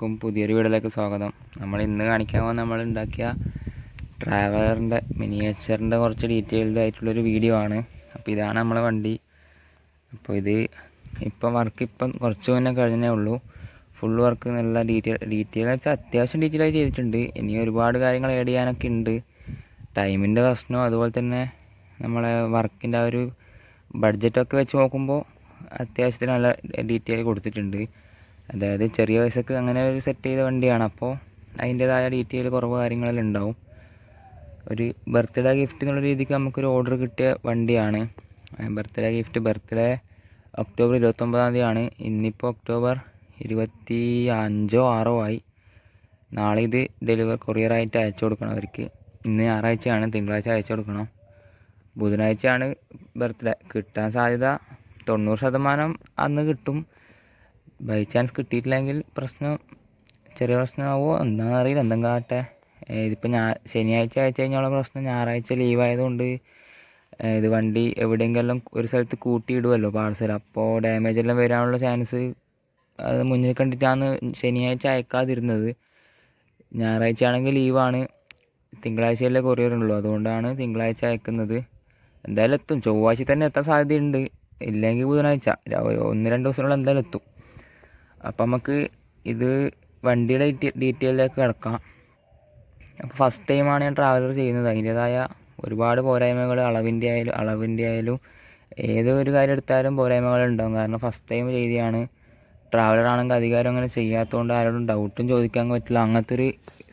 എല്ലാവർക്കും പുതിയൊരു വീഡിയോയിലേക്ക് സ്വാഗതം. നമ്മൾ ഇന്ന് കാണിക്കാൻ പോകുന്ന നമ്മൾ ഉണ്ടാക്കിയ ട്രാവലറിൻ്റെ മിനിയേച്ചറിൻ്റെ കുറച്ച് ഡീറ്റെയിൽഡ് ആയിട്ടുള്ളൊരു വീഡിയോ ആണ്. അപ്പോൾ ഇതാണ് നമ്മളെ വണ്ടി. അപ്പോൾ ഇത് വർക്ക് കുറച്ച് മുന്നേ കഴിഞ്ഞേ ഉള്ളൂ. ഫുൾ വർക്ക് നല്ല ഡീറ്റെയിൽ വെച്ചാൽ അത്യാവശ്യം ഡീറ്റെയിലായി ചെയ്തിട്ടുണ്ട്. ഇനി ഒരുപാട് കാര്യങ്ങൾ ആഡ് ചെയ്യാനൊക്കെ ഉണ്ട്. ടൈമിൻ്റെ പ്രശ്നം, അതുപോലെ തന്നെ നമ്മളെ വർക്കിൻ്റെ ആ ഒരു ബഡ്ജറ്റൊക്കെ വെച്ച് നോക്കുമ്പോൾ അത്യാവശ്യത്തിന് നല്ല ഡീറ്റെയിൽ കൊടുത്തിട്ടുണ്ട്. അതായത് ചെറിയ പൈസക്ക് അങ്ങനെ ഒരു സെറ്റ് ചെയ്ത വണ്ടിയാണ്. അപ്പോൾ അതിൻ്റേതായ ഡീറ്റെയിൽ കുറവ് കാര്യങ്ങളെല്ലാം ഉണ്ടാവും. ഒരു ബർത്ത്ഡേ ഗിഫ്റ്റ് എന്നുള്ള രീതിക്ക് നമുക്കൊരു ഓർഡർ കിട്ടിയ വണ്ടിയാണ്. ബർത്ത്ഡേ ഒക്ടോബർ 29 ഇന്നിപ്പോൾ ഒക്ടോബർ 25-6 ആയി. നാളെ ഇത് കൊറിയറായിട്ട് അയച്ചു കൊടുക്കണം അവർക്ക്. ഇന്ന് ഞായറാഴ്ചയാണ്, തിങ്കളാഴ്ച അയച്ചു കൊടുക്കണം. ബുധനാഴ്ചയാണ് ബർത്ത്ഡേ. കിട്ടാൻ സാധ്യത 90% അന്ന് കിട്ടും. ബൈ ചാൻസ് കിട്ടിയിട്ടില്ലെങ്കിൽ ചെറിയ പ്രശ്നമാവുമോ എന്താണെന്ന് അറിയില്ല. എന്തെങ്കിലും ആട്ടെ. ഇതിപ്പോൾ ശനിയാഴ്ച അയച്ചു കഴിഞ്ഞുള്ള പ്രശ്നം ഞായറാഴ്ച ലീവായതുകൊണ്ട് ഇത് വണ്ടി എവിടെയെങ്കിലും ഒരു സ്ഥലത്ത് കൂട്ടിയിടുമല്ലോ പാഴ്സൽ. അപ്പോൾ ഡാമേജ് എല്ലാം വരാനുള്ള ചാൻസ് അത് മുന്നിൽ കണ്ടിട്ടാണ് ശനിയാഴ്ച അയക്കാതിരുന്നത്. ഞായറാഴ്ച ആണെങ്കിൽ ലീവാണ്, തിങ്കളാഴ്ചയല്ലേ കൊറിയറുള്ളൂ. അതുകൊണ്ടാണ് തിങ്കളാഴ്ച അയക്കുന്നത്. എന്തായാലും എത്തും, ചൊവ്വാഴ്ച തന്നെ എത്താൻ സാധ്യതയുണ്ട്. ഇല്ലെങ്കിൽ ബുധനാഴ്ച 1-2 ദിവസത്തിനുള്ള എന്തായാലും എത്തും. അപ്പം നമുക്ക് ഇത് വണ്ടിയുടെ ഡീറ്റെയിലേക്ക് കിടക്കാം. അപ്പോൾ ഫസ്റ്റ് ടൈമാണ് ഞാൻ ട്രാവലർ ചെയ്യുന്നത്. അതിൻ്റേതായ ഒരുപാട് പോരായ്മകൾ അളവിൻ്റെ ആയാലും ഏതൊരു കാര്യം എടുത്താലും പോരായ്മകളുണ്ടാകും. കാരണം ഫസ്റ്റ് ടൈം ചെയ്തതാണ്. ട്രാവലറാണെങ്കിൽ അധികാരം അങ്ങനെ ചെയ്യാത്തതുകൊണ്ട് ആരോടും ഡൗട്ടും ചോദിക്കാൻ പറ്റില്ല. അങ്ങനത്തെ ഒരു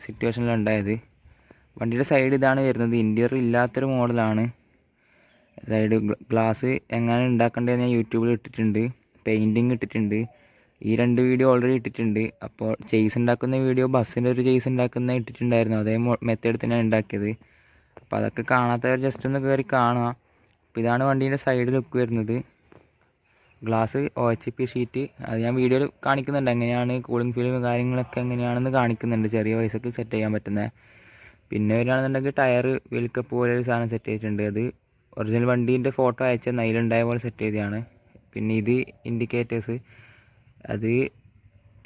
സിറ്റുവേഷനിലാണ് ഉണ്ടായത്. വണ്ടിയുടെ സൈഡ് ഇതാണ് വരുന്നത്. ഇൻറ്റീരിയർ ഇല്ലാത്തൊരു മോഡലാണ്. സൈഡ് ഗ്ലാസ് എങ്ങനെ ഉണ്ടാക്കേണ്ടതെന്ന് ഞാൻ യൂട്യൂബിൽ ഇട്ടിട്ടുണ്ട്. പെയിൻറ്റിങ് ഇട്ടിട്ടുണ്ട്. ഈ 2 വീഡിയോ ഓൾറെഡി ഇട്ടിട്ടുണ്ട്. അപ്പോൾ ചെയ്സ് ഉണ്ടാക്കുന്ന വീഡിയോ, ബസ്സിൻ്റെ ഒരു ചെയ്സ് ഉണ്ടാക്കുന്ന ഇട്ടിട്ടുണ്ടായിരുന്നു. അതേ മെത്തേഡ് തന്നെയാണ് ഉണ്ടാക്കിയത്. അപ്പോൾ അതൊക്കെ കാണാത്തവർ ജസ്റ്റ് ഒന്ന് കയറി കാണുക. അപ്പോൾ ഇതാണ് വണ്ടീൻ്റെ സൈഡ് ലുക്ക് വരുന്നത്. ഗ്ലാസ് OHP ഷീറ്റ് അത് ഞാൻ വീഡിയോയിൽ കാണിക്കുന്നുണ്ട്. എങ്ങനെയാണ് കൂളിംഗ് ഫിലിം കാര്യങ്ങളൊക്കെ എങ്ങനെയാണെന്ന് കാണിക്കുന്നുണ്ട്. ചെറിയ പൈസക്ക് സെറ്റ് ചെയ്യാൻ പറ്റുന്നത്. പിന്നെ വരികയാണെന്നുണ്ടെങ്കിൽ ടയർ വെൽക്കപ്പ് പോലെ ഒരു സാധനം സെറ്റ് ചെയ്തിട്ടുണ്ട്. അത് ഒറിജിനൽ വണ്ടീൻ്റെ ഫോട്ടോ അയച്ച അതിലുണ്ടായ പോലെ സെറ്റ് ചെയ്തതാണ്. പിന്നെ ഇത് ഇൻഡിക്കേറ്റേഴ്സ്,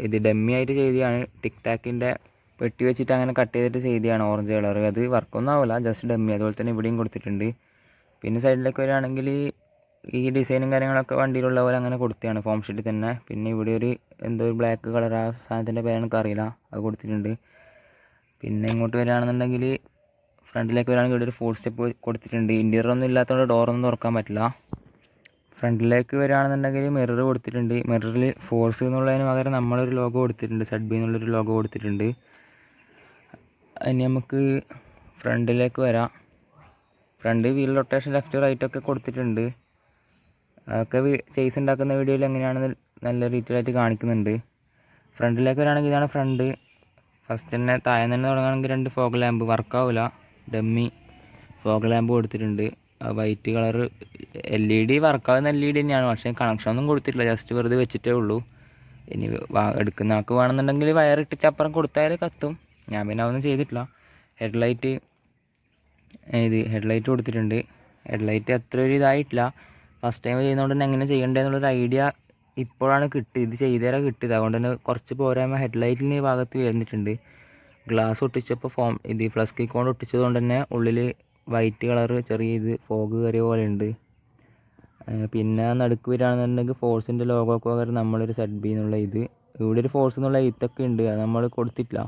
ഇത് ഡമ്മി ആയിട്ട് ചെയ്തതാണ്. ടിക് ടാക്കിൻ്റെ പെട്ടി വെച്ചിട്ട് അങ്ങനെ കട്ട് ചെയ്തിട്ട് ചെയ്തതാണ്. ഓറഞ്ച് കളർ അത് വർക്കൊന്നും ആവില്ല, ജസ്റ്റ് ഡമ്മി. അതുപോലെ തന്നെ ഇവിടെയും കൊടുത്തിട്ടുണ്ട്. പിന്നെ സൈഡിലേക്ക് വരികയാണെങ്കിൽ ഈ ഡിസൈനും കാര്യങ്ങളൊക്കെ വണ്ടിയിലുള്ള പോലെ അങ്ങനെ കൊടുത്തതാണ്, ഫോം ഷീറ്റിൽ തന്നെ. പിന്നെ ഇവിടെ ഒരു ബ്ലാക്ക് കളർ, ആ സാധനത്തിൻ്റെ പേരെനിക്ക് അറിയില്ല, അത് കൊടുത്തിട്ടുണ്ട്. പിന്നെ ഇങ്ങോട്ട് വരികയാണെന്നുണ്ടെങ്കിൽ ഫ്രണ്ടിലേക്ക് വരികയാണെങ്കിൽ ഇവിടെ ഒരു 4 സ്റ്റെപ്പ് കൊടുത്തിട്ടുണ്ട്. ഇൻറ്റീരിയർ ഒന്നും ഇല്ലാത്തതുകൊണ്ട് ഡോറൊന്നും തുറക്കാൻ പറ്റില്ല. ഫ്രണ്ടിലേക്ക് വരികയാണെന്നുണ്ടെങ്കിൽ മിറർ കൊടുത്തിട്ടുണ്ട്. മിററിൽ ഫോഴ്സ് എന്നുള്ളതിന് പകരം നമ്മളൊരു ലോഗോ കൊടുത്തിട്ടുണ്ട്, ZB എന്നുള്ളൊരു ലോഗോ കൊടുത്തിട്ടുണ്ട്. ഇനി നമുക്ക് ഫ്രണ്ടിലേക്ക് വരാം. ഫ്രണ്ട് വീൽ റൊട്ടേഷൻ ലെഫ്റ്റ് റൈറ്റൊക്കെ കൊടുത്തിട്ടുണ്ട്. അതൊക്കെ ചെയ്സ് ഉണ്ടാക്കുന്ന വീഡിയോയിൽ എങ്ങനെയാണെന്ന് നല്ല ഡീറ്റെയിൽ കാണിക്കുന്നുണ്ട്. ഫ്രണ്ടിലേക്ക് വരികയാണെങ്കിൽ ഇതാണ് ഫ്രണ്ട്. ഫസ്റ്റ് തന്നെ താഴെ തന്നെ തുടങ്ങുകയാണെങ്കിൽ 2 ഫോഗ് ലാമ്പ്, വർക്കാവില്ല, ഡമ്മി ഫോഗ് ലാമ്പ് കൊടുത്തിട്ടുണ്ട്. വൈറ്റ് കളർ LED വർക്കാവുന്ന LED തന്നെയാണ്. പക്ഷേ കണക്ഷനൊന്നും കൊടുത്തിട്ടില്ല, ജസ്റ്റ് വെറുതെ വെച്ചിട്ടേ ഉള്ളൂ. ഇനി എടുക്കുന്ന ആൾക്ക് വേണമെന്നുണ്ടെങ്കിൽ വയർ ഇട്ടിട്ട് അപ്പുറം കൊടുത്താൽ കത്തും. ഞാൻ പിന്നെ അതൊന്നും ചെയ്തിട്ടില്ല. ഹെഡ്ലൈറ്റ് കൊടുത്തിട്ടുണ്ട്. ഹെഡ്ലൈറ്റ് അത്ര ഒരു ഇതായിട്ടില്ല. ഫസ്റ്റ് ടൈം ചെയ്യുന്നതുകൊണ്ട് തന്നെ എങ്ങനെ ചെയ്യേണ്ടതെന്നുള്ളൊരു ഐഡിയ ഇപ്പോഴാണ് കിട്ടിയത്. ഇത് ചെയ്തേരാ കിട്ടിയത്. അതുകൊണ്ട് തന്നെ കുറച്ച് പോരായ്മ ഹെഡ്ലൈറ്റിന് ഈ ഭാഗത്ത് വരുന്നിട്ടുണ്ട്. ഗ്ലാസ് ഒട്ടിച്ചപ്പോൾ ഫ്ലസ് കിക്ക് കൊണ്ട് ഒട്ടിച്ചത് കൊണ്ട് തന്നെ ഉള്ളിൽ വൈറ്റ് കളർ ചെറിയ ഫോഗ് കയറിയ പോലെ ഉണ്ട്. പിന്നെ നടുക്ക് വരികയാണെന്നുണ്ടെങ്കിൽ ഫോഴ്സിൻ്റെ ലോഗോക്ക് പകരം നമ്മളൊരു ZB എന്നുള്ള ഇവിടെ ഒരു ഫോഴ്സ് എന്നുള്ള ഇതൊക്കെ ഉണ്ട്. അത് നമ്മൾ കൊടുത്തിട്ടില്ല.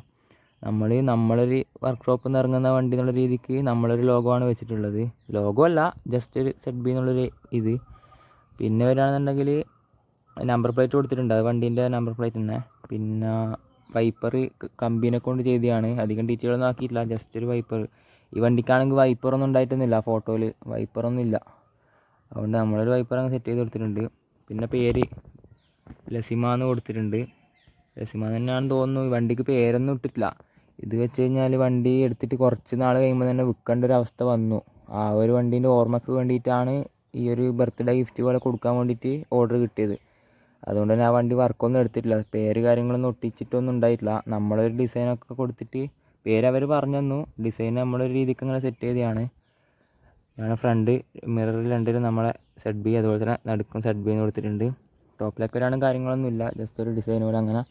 നമ്മളൊരു വർക്ക്ഷോപ്പിൽ നിന്ന് ഇറങ്ങുന്ന വണ്ടി എന്നുള്ള രീതിക്ക് നമ്മളൊരു ലോഗോ ആണ് വെച്ചിട്ടുള്ളത്. ലോഗോ അല്ല, ജസ്റ്റ് ഒരു ZB എന്നുള്ളൊരു പിന്നെ വരികയാണെന്നുണ്ടെങ്കിൽ നമ്പർ പ്ലേറ്റ് കൊടുത്തിട്ടുണ്ട്. അത് വണ്ടീൻ്റെ നമ്പർ പ്ലേറ്റ് തന്നെ. പിന്നെ വൈപ്പർ കമ്പീനെ കൊണ്ട് ചെയ്തതാണ്. അധികം ഡീറ്റെയിൽ ഒന്നും ആക്കിയിട്ടില്ല, ജസ്റ്റ് ഒരു വൈപ്പർ. ഈ വണ്ടിക്കാണെങ്കിൽ വൈപ്പറൊന്നും ഉണ്ടായിട്ടൊന്നുമില്ല, ഫോട്ടോയിൽ വൈപ്പറൊന്നും ഇല്ല. അതുകൊണ്ട് നമ്മളൊരു വൈപ്പർ അങ്ങ് സെറ്റ് ചെയ്ത് കൊടുത്തിട്ടുണ്ട്. പിന്നെ പേര് ലസിമ എന്ന് കൊടുത്തിട്ടുണ്ട്. ലസിമ തന്നെയാണെന്ന് തോന്നുന്നു. ഈ വണ്ടിക്ക് പേരൊന്നും ഇട്ടിട്ടില്ല. ഇത് വെച്ച് കഴിഞ്ഞാൽ വണ്ടി എടുത്തിട്ട് കുറച്ച് നാൾ കഴിയുമ്പോൾ തന്നെ വിൽക്കേണ്ട ഒരു അവസ്ഥ വന്നു. ആ ഒരു വണ്ടീൻ്റെ ഓർമ്മയ്ക്ക് വേണ്ടിയിട്ടാണ് ഈ ഒരു ബർത്ത്ഡേ ഗിഫ്റ്റ് പോലെ കൊടുക്കാൻ വേണ്ടിയിട്ട് ഓർഡർ കിട്ടിയത്. അതുകൊണ്ട് തന്നെ ആ വണ്ടി വർക്കൊന്നും എടുത്തിട്ടില്ല. പേര് കാര്യങ്ങളൊന്നും ഒട്ടിച്ചിട്ടൊന്നും ഉണ്ടായിട്ടില്ല. നമ്മളൊരു ഡിസൈനൊക്കെ കൊടുത്തിട്ട് പേര് അവർ പറഞ്ഞു തന്നു, ഡിസൈൻ നമ്മളൊരു രീതിക്ക് അങ്ങനെ സെറ്റ് ചെയ്തതാണ്. ഞാൻ ഫ്രണ്ട് മിററിൽ 2 നമ്മളെ ZB, അതുപോലെ തന്നെ നടുക്കും ZB എന്ന് കൊടുത്തിട്ടുണ്ട്. ടോപ്പിലേക്ക് വരാനും കാര്യങ്ങളൊന്നും ഇല്ല, ജസ്റ്റ് ഒരു ഡിസൈൻ പോലെ അങ്ങനെ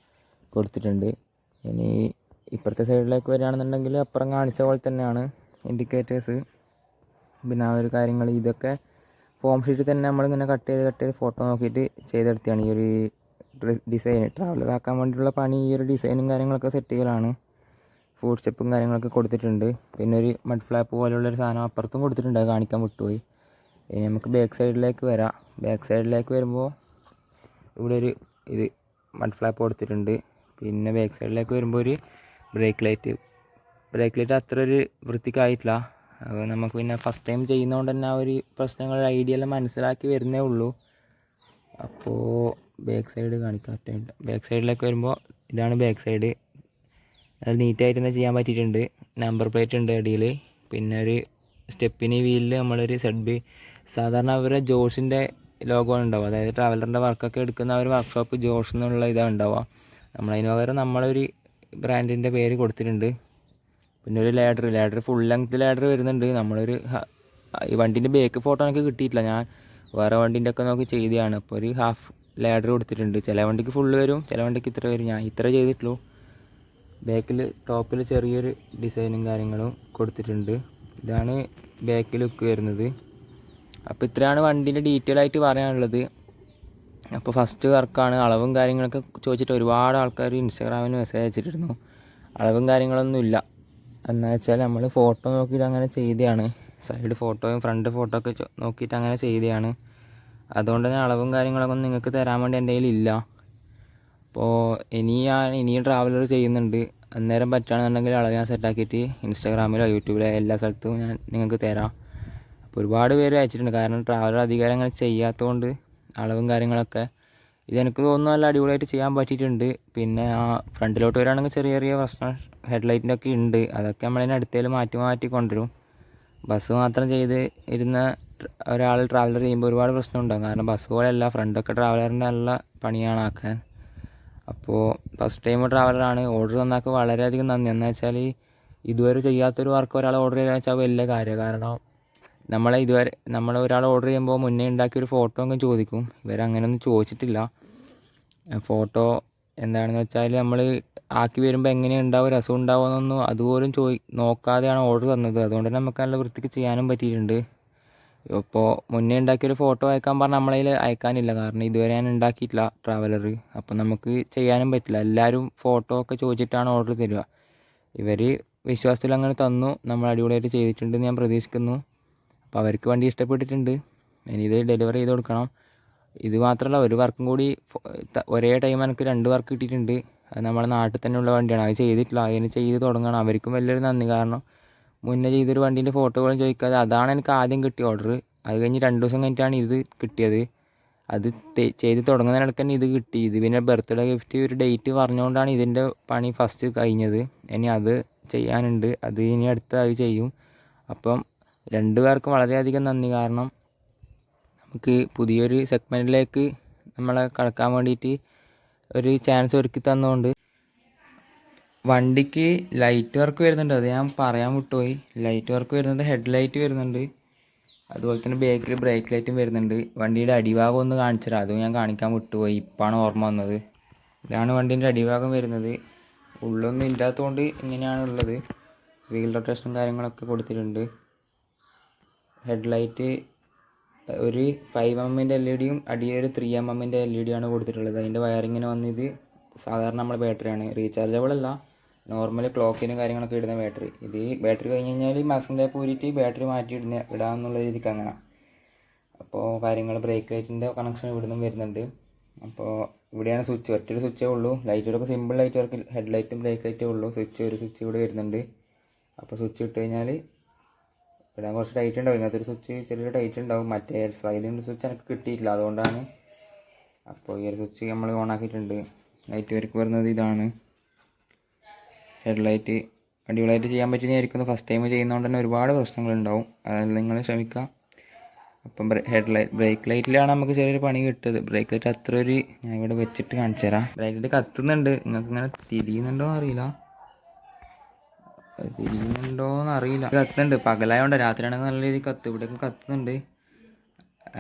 കൊടുത്തിട്ടുണ്ട്. ഇനി ഇപ്പുറത്തെ സൈഡിലേക്ക് വരികയാണെന്നുണ്ടെങ്കിൽ അപ്പുറം കാണിച്ച പോലെ തന്നെയാണ് ഇൻഡിക്കേറ്റേഴ്സ്. പിന്നെ ആ ഒരു കാര്യങ്ങൾ ഇതൊക്കെ ഫോം ഷീറ്റിൽ തന്നെ നമ്മളിങ്ങനെ കട്ട് ചെയ്ത് ഫോട്ടോ നോക്കിയിട്ട് ചെയ്തെടുത്തതാണ് ഈ ഒരു ഡിസൈൻ. ട്രാവലറാക്കാൻ വേണ്ടിയിട്ടുള്ള പണി ഈ ഒരു ഡിസൈനും കാര്യങ്ങളൊക്കെ സെറ്റ് ചെയ്യലാണ്. ഫുഡ് സ്റ്റെപ്പും കാര്യങ്ങളൊക്കെ കൊടുത്തിട്ടുണ്ട്. പിന്നെ ഒരു മഡ് ഫ്ലാപ്പ് പോലെയുള്ളൊരു സാധനം അപ്പുറത്തും കൊടുത്തിട്ടുണ്ട്, അത് കാണിക്കാൻ വിട്ടുപോയി. ഇനി നമുക്ക് ബാക്ക് സൈഡിലേക്ക് വരാം. ബാക്ക് സൈഡിലേക്ക് വരുമ്പോൾ ഇവിടെ ഒരു ഇത് മഡ് ഫ്ലാപ്പ് കൊടുത്തിട്ടുണ്ട്. പിന്നെ ബാക്ക് സൈഡിലേക്ക് വരുമ്പോൾ ഒരു ബ്രേക്ക് ലൈറ്റ് അത്ര ഒരു വൃത്തിക്കായിട്ടില്ല. അപ്പോൾ നമുക്ക് പിന്നെ ഫസ്റ്റ് ടൈം ചെയ്യുന്നതുകൊണ്ട് തന്നെ ആ ഒരു പ്രശ്നങ്ങൾ ഐഡിയ എല്ലാം മനസ്സിലാക്കി വരുന്നേ ഉള്ളൂ. അപ്പോൾ ബാക്ക് സൈഡ് കാണിക്കാം. ബാക്ക് സൈഡിലേക്ക് വരുമ്പോൾ ഇതാണ് ബാക്ക് സൈഡ്. അത് നീറ്റായിട്ട് തന്നെ ചെയ്യാൻ പറ്റിയിട്ടുണ്ട്. നമ്പർ പ്ലേറ്റ് ഉണ്ട് അടിയിൽ. പിന്നെ ഒരു സ്റ്റെപ്പിന് വീലിൽ നമ്മളൊരു സെഡ് സാധാരണ അവരുടെ ജോഷിൻ്റെ ലോഗോ ഉണ്ടാവുക, അതായത് ട്രാവലറിൻ്റെ വർക്കൊക്കെ എടുക്കുന്ന ഒരു വർക്ക്ഷോപ്പ് ജോഷ് എന്നുള്ള ഇതാണ് ഉണ്ടാവുക. നമ്മളതിന് പകരം നമ്മളൊരു ബ്രാൻഡിൻ്റെ പേര് കൊടുത്തിട്ടുണ്ട്. പിന്നെ ഒരു ലാഡർ ഫുൾ ലെങ്ത് ലാഡർ വരുന്നുണ്ട്. നമ്മളൊരു ഈ വണ്ടീൻ്റെ ബേക്ക് ഫോട്ടോ എനിക്ക് കിട്ടിയിട്ടില്ല, ഞാൻ വേറെ വണ്ടീൻ്റെ ഒക്കെ നോക്കി ചെയ്തതാണ്. അപ്പോൾ ഒരു ഹാഫ് ലാഡർ കൊടുത്തിട്ടുണ്ട്. ചില വണ്ടിക്ക് ഫുള്ള് വരും, ചില വണ്ടിക്ക് ഇത്ര വരും. ഞാൻ ഇത്ര ചെയ്തിട്ടുള്ളൂ. ബാക്കിൽ ടോപ്പിൽ ചെറിയൊരു ഡിസൈനും കാര്യങ്ങളും കൊടുത്തിട്ടുണ്ട്. ഇതാണ് ബാക്ക് ലുക്ക് വരുന്നത്. അപ്പോൾ ഇത്രയാണ് വണ്ടീൻ്റെ ഡീറ്റെയിൽ ആയിട്ട് പറയാനുള്ളത്. അപ്പോൾ ഫസ്റ്റ് വർക്കാണ്. അളവും കാര്യങ്ങളൊക്കെ ചോദിച്ചിട്ട് ഒരുപാട് ആൾക്കാർ ഇൻസ്റ്റാഗ്രാമിൽ മെസ്സേജ് അയച്ചിട്ടിരുന്നു. അളവും കാര്യങ്ങളൊന്നുമില്ല എന്ന് വെച്ചാൽ നമ്മൾ ഫോട്ടോ നോക്കിയിട്ട് അങ്ങനെ ചെയ്തതാണ്. സൈഡ് ഫോട്ടോയും ഫ്രണ്ട് ഫോട്ടോ ഒക്കെ നോക്കിയിട്ട് അങ്ങനെ ചെയ്തതാണ്. അതുകൊണ്ട് തന്നെ അളവും കാര്യങ്ങളൊക്കെ ഒന്നും നിങ്ങൾക്ക് തരാൻ വേണ്ടി എൻ്റെ കയ്യിലില്ല. അപ്പോൾ ഇനിയും ട്രാവലർ ചെയ്യുന്നുണ്ട്. അന്നേരം പറ്റുകയാണെന്നുണ്ടെങ്കിൽ അളവ് ഞാൻ സെറ്റാക്കിയിട്ട് ഇൻസ്റ്റാഗ്രാമിലോ യൂട്യൂബിലോ എല്ലാ സ്ഥലത്തും ഞാൻ നിങ്ങൾക്ക് തരാം. അപ്പോൾ ഒരുപാട് പേര് അയച്ചിട്ടുണ്ട്. കാരണം ട്രാവലർ അധികാരം അങ്ങനെ ചെയ്യാത്തതുകൊണ്ട് അളവും കാര്യങ്ങളൊക്കെ ഇതെനിക്ക് തോന്നുന്നു നല്ല അടിപൊളിയായിട്ട് ചെയ്യാൻ പറ്റിയിട്ടുണ്ട്. പിന്നെ ആ ഫ്രണ്ടിലോട്ട് വരികയാണെങ്കിൽ ചെറിയ പ്രശ്നം ഹെഡ്ലൈറ്റിൻ്റെ ഒക്കെ ഉണ്ട്. അതൊക്കെ നമ്മളതിന് അടുത്തേൽ മാറ്റി കൊണ്ടുവരും. ബസ് മാത്രം ചെയ്ത് ഇരുന്ന ഒരാൾ ട്രാവലർ ചെയ്യുമ്പോൾ ഒരുപാട് പ്രശ്നം ഉണ്ടാകും. കാരണം ബസ് പോലെയല്ല, ഫ്രണ്ടൊക്കെ ട്രാവലറിൻ്റെ നല്ല പണിയാണ് ആക്കാൻ. അപ്പോൾ ഫസ്റ്റ് ടൈം ട്രാവലറാണ്. ഓർഡർ തന്നാൾക്ക് വളരെയധികം നന്ദി. എന്ന് വെച്ചാൽ ഇതുവരെ ചെയ്യാത്തൊരു വർക്ക് ഒരാൾ ഓർഡർ ചെയ്യുക വെച്ചാൽ വലിയ കാര്യമാണ്. കാരണം നമ്മൾ ഒരാൾ ഓർഡർ ചെയ്യുമ്പോൾ മുന്നേ ഉണ്ടാക്കിയൊരു ഫോട്ടോ ഒക്കെ ചോദിക്കും. ഇവരങ്ങനെയൊന്നും ചോദിച്ചിട്ടില്ല. ഫോട്ടോ എന്താണെന്ന് വെച്ചാൽ നമ്മൾ ആക്കി വരുമ്പോൾ എങ്ങനെ ഉണ്ടാവും, രസം ഉണ്ടാവുമെന്നൊന്നും അതുപോലും നോക്കാതെയാണ് ഓർഡർ തന്നത്. അതുകൊണ്ട് തന്നെ നമുക്ക് നല്ല വൃത്തിക്ക് ചെയ്യാനും പറ്റിയിട്ടുണ്ട്. ഇപ്പോൾ മുന്നേ ഉണ്ടാക്കിയൊരു ഫോട്ടോ അയക്കാൻ പറഞ്ഞാൽ നമ്മളതിൽ അയക്കാനില്ല. കാരണം ഇതുവരെ ഞാൻ ഉണ്ടാക്കിയിട്ടില്ല ട്രാവലർ. അപ്പോൾ നമുക്ക് ചെയ്യാനും പറ്റില്ല. എല്ലാവരും ഫോട്ടോ ഒക്കെ ചോദിച്ചിട്ടാണ് ഓർഡർ തരിക. ഇവർ വിശ്വാസത്തിൽ അങ്ങനെ തന്നു. നമ്മൾ അടിപൊളിയായിട്ട് ചെയ്തിട്ടുണ്ടെന്ന് ഞാൻ പ്രതീക്ഷിക്കുന്നു. അപ്പോൾ അവർക്ക് വണ്ടി ഇഷ്ടപ്പെട്ടിട്ടുണ്ട്. ഇനി ഇത് ഡെലിവറി ചെയ്ത് കൊടുക്കണം. ഇത് മാത്രമല്ല, ഒരു വർക്കും കൂടി ഒരേ ടൈം എനിക്ക് 2 വർക്ക് കിട്ടിയിട്ടുണ്ട്. അത് നമ്മുടെ നാട്ടിൽ തന്നെയുള്ള വണ്ടിയാണ്. അത് ചെയ്തിട്ടില്ല, അതിന് ചെയ്ത് തുടങ്ങണം. അവർക്കും വലിയൊരു നന്ദി. കാരണം മുന്നേ ചെയ്തൊരു വണ്ടീൻ്റെ ഫോട്ടോകളും ചോദിക്കാതെ അതാണ് എനിക്ക് ആദ്യം കിട്ടിയ ഓർഡർ. അത് കഴിഞ്ഞ് 2 ദിവസം കഴിഞ്ഞിട്ടാണ് ഇത് കിട്ടിയത്. അത് ചെയ്ത് തുടങ്ങുന്നതിനിടയ്ക്ക് തന്നെ ഇത് കിട്ടി. ഇത് പിന്നെ ബർത്ത്ഡേ ഗിഫ്റ്റ് ഒരു ഡേറ്റ് പറഞ്ഞുകൊണ്ടാണ് ഇതിൻ്റെ പണി ഫസ്റ്റ് കഴിഞ്ഞത്. ഇനി അത് ചെയ്യാനുണ്ട്. അത് ഇനി അത് ചെയ്യും. അപ്പം 2 പേർക്കും വളരെയധികം നന്ദി. കാരണം നമുക്ക് പുതിയൊരു സെഗ്മെൻറ്റിലേക്ക് നമ്മളെ കടക്കാൻ വേണ്ടിയിട്ട് ഒരു ചാൻസ് ഒരുക്കി തന്നുകൊണ്ട്. വണ്ടിക്ക് ലൈറ്റ് വർക്ക് വരുന്നുണ്ട്, അത് ഞാൻ പറയാൻ വിട്ടുപോയി. ലൈറ്റ് വർക്ക് വരുന്നത് ഹെഡ്ലൈറ്റ് വരുന്നുണ്ട്, അതുപോലെ തന്നെ ബാക്കിൽ ബ്രേക്ക് ലൈറ്റും വരുന്നുണ്ട്. വണ്ടിയുടെ അടിഭാഗം ഒന്ന് കാണിച്ചുതരാം, അതും ഞാൻ കാണിക്കാൻ വിട്ടുപോയി, ഇപ്പോഴാണ് ഓർമ്മ വന്നത്. ഇതാണ് വണ്ടീൻ്റെ അടിഭാഗം വരുന്നത്. ഉള്ളൊന്നും ഇല്ലാത്തതുകൊണ്ട് ഇങ്ങനെയാണുള്ളത്. വീൽ റൊട്ടേഷനും കാര്യങ്ങളൊക്കെ കൊടുത്തിട്ടുണ്ട്. ഹെഡ്ലൈറ്റ് ഒരു 5mm LED-യും അടിയൊരു 3mm LED-യാണ് കൊടുത്തിട്ടുള്ളത്. അതിൻ്റെ വയറിങ്ങിന് വന്നത് സാധാരണ നമ്മുടെ ബാറ്ററിയാണ്, റീചാർജബിൾ അല്ല, നോർമൽ ക്ലോക്കിനും കാര്യങ്ങളൊക്കെ ഇടുന്ന ബാറ്ററി. ഇത് ബാറ്ററി കഴിഞ്ഞ് കഴിഞ്ഞാൽ മാസ്കിൻ്റെ പൂരിയിട്ട് ബാറ്ററി മാറ്റി ഇടാമെന്നുള്ള രീതിക്ക് അങ്ങനെ. അപ്പോൾ കാര്യങ്ങൾ ബ്രേക്ക് ലൈറ്റിൻ്റെ കണക്ഷൻ ഇവിടുന്ന് വരുന്നുണ്ട്. അപ്പോൾ ഇവിടെയാണ് സ്വിച്ച്, ഒറ്റൊരു സ്വിച്ചേ ഉള്ളൂ. ലൈറ്റുകളൊക്കെ സിമ്പിൾ ലൈറ്റ് വർക്ക്, ഹെഡ്ലൈറ്റും ബ്രേക്ക് ലൈറ്റേ ഉള്ളൂ. ഒരു സ്വിച്ച് ഇവിടെ വരുന്നുണ്ട്. അപ്പോൾ സ്വിച്ച് ഇട്ട് കഴിഞ്ഞാൽ ഇടാൻ കുറച്ച് ടൈറ്റ് ഉണ്ടാവും. ഇങ്ങനത്തെ ഒരു സ്വിച്ച് ചെറിയൊരു ടൈറ്റ് ഉണ്ടാവും. മറ്റേ സ്ലൈഡിൻ്റെ സ്വിച്ച് എനിക്ക് കിട്ടിയിട്ടില്ല, അതുകൊണ്ടാണ്. അപ്പോൾ ഈ ഒരു സ്വിച്ച് നമ്മൾ ഓൺ ആക്കിയിട്ടുണ്ട്. ലൈറ്റ് വർക്ക് വരുന്നത് ഇതാണ്. ഹെഡ്ലൈറ്റ് അടിപൊളിയായിട്ട് ചെയ്യാൻ പറ്റുന്നതായിരിക്കുന്നു. ഫസ്റ്റ് ടൈം ചെയ്യുന്നതുകൊണ്ട് തന്നെ ഒരുപാട് പ്രശ്നങ്ങളുണ്ടാവും, അതിൽ നിങ്ങൾ ക്ഷമിക്കുക. അപ്പം ബ്രേക്ക് ലൈറ്റിലാണ് നമുക്ക് ചെറിയൊരു പണി കിട്ടിയത്. ബ്രേക്ക് ലൈറ്റ് അത്ര ഒരു ഞാൻ ഇവിടെ വെച്ചിട്ട് കാണിച്ചു തരാം. ബ്രേക്ക് ലൈറ്റ് കത്തുന്നുണ്ട്, നിങ്ങൾക്ക് ഇങ്ങനെ തിരിയുന്നുണ്ടോ എന്നറിയില്ല. കത്തുന്നുണ്ട്. പകലായതുകൊണ്ട്, രാത്രിയാണെങ്കിൽ നല്ല രീതിയിൽ ഇവിടെയൊക്കെ കത്തുന്നുണ്ട്.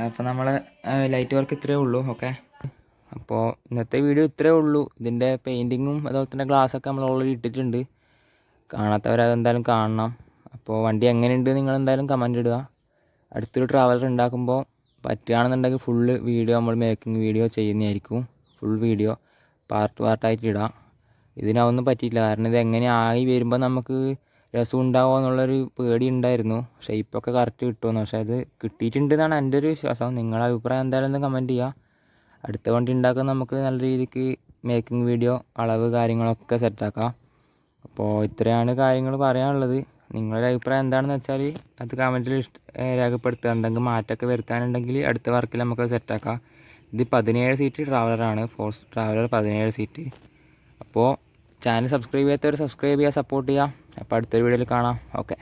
അപ്പോൾ നമ്മളെ ലൈറ്റ് വർക്ക് ഇത്രയേ ഉള്ളൂ. ഓക്കെ, അപ്പോൾ ഇന്നത്തെ വീഡിയോ ഇത്രയേ ഉള്ളൂ. ഇതിൻ്റെ പെയിൻറ്റിങ്ങും അതുപോലെ തന്നെ ഗ്ലാസ്സൊക്കെ നമ്മൾ ഓൾറെഡി ഇട്ടിട്ടുണ്ട്. കാണാത്തവരതെന്തായാലും കാണണം. അപ്പോൾ വണ്ടി എങ്ങനെയുണ്ട് നിങ്ങൾ എന്തായാലും കമൻ്റ് ഇടുക. അടുത്തൊരു ട്രാവലർ ഉണ്ടാക്കുമ്പോൾ പറ്റുകയാണെന്നുണ്ടെങ്കിൽ ഫുള്ള് വീഡിയോ നമ്മൾ മേക്കിംഗ് വീഡിയോ ചെയ്യുന്നതായിരിക്കും. ഫുൾ വീഡിയോ പാർട്ടായിട്ട് ഇടാം. ഇതിനൊന്നും പറ്റിയില്ല, കാരണം ഇത് എങ്ങനെ ആയി വരുമ്പോൾ നമുക്ക് രസം ഉണ്ടാവുമോ എന്നുള്ളൊരു പേടി ഉണ്ടായിരുന്നു. ഷേപ്പൊക്കെ കറക്റ്റ് കിട്ടുമെന്ന്. പക്ഷേ അത് കിട്ടിയിട്ടുണ്ടെന്നാണ് എൻ്റെ ഒരു വിശ്വാസം. നിങ്ങളുടെ അഭിപ്രായം എന്തായാലും ഒന്ന് കമൻറ്റ് ചെയ്യുക. അടുത്ത വണ്ടി ഉണ്ടാക്കാൻ നമുക്ക് നല്ല രീതിക്ക് മേക്കിംഗ് വീഡിയോ അളവ് കാര്യങ്ങളൊക്കെ സെറ്റാക്കാം. അപ്പോൾ ഇത്രയാണ് കാര്യങ്ങൾ പറയാനുള്ളത്. നിങ്ങളുടെ അഭിപ്രായം എന്താണെന്ന് വെച്ചാൽ അത് കമൻറ്റിൽ രേഖപ്പെടുത്തുക. എന്തെങ്കിലും മാറ്റമൊക്കെ വരുത്താനുണ്ടെങ്കിൽ അടുത്ത വർക്കിൽ നമുക്ക് സെറ്റാക്കാം. ഇത് 17 സീറ്റ് ട്രാവലറാണ്, ഫോഴ്സ് ട്രാവലർ 17 സീറ്റ്. അപ്പോൾ ചാനൽ സബ്സ്ക്രൈബ് ചെയ്യാത്തവർ സബ്സ്ക്രൈബ് ചെയ്യുക, സപ്പോർട്ട് ചെയ്യുക. അപ്പോൾ അടുത്തൊരു വീഡിയോയിൽ കാണാം. ഓക്കെ.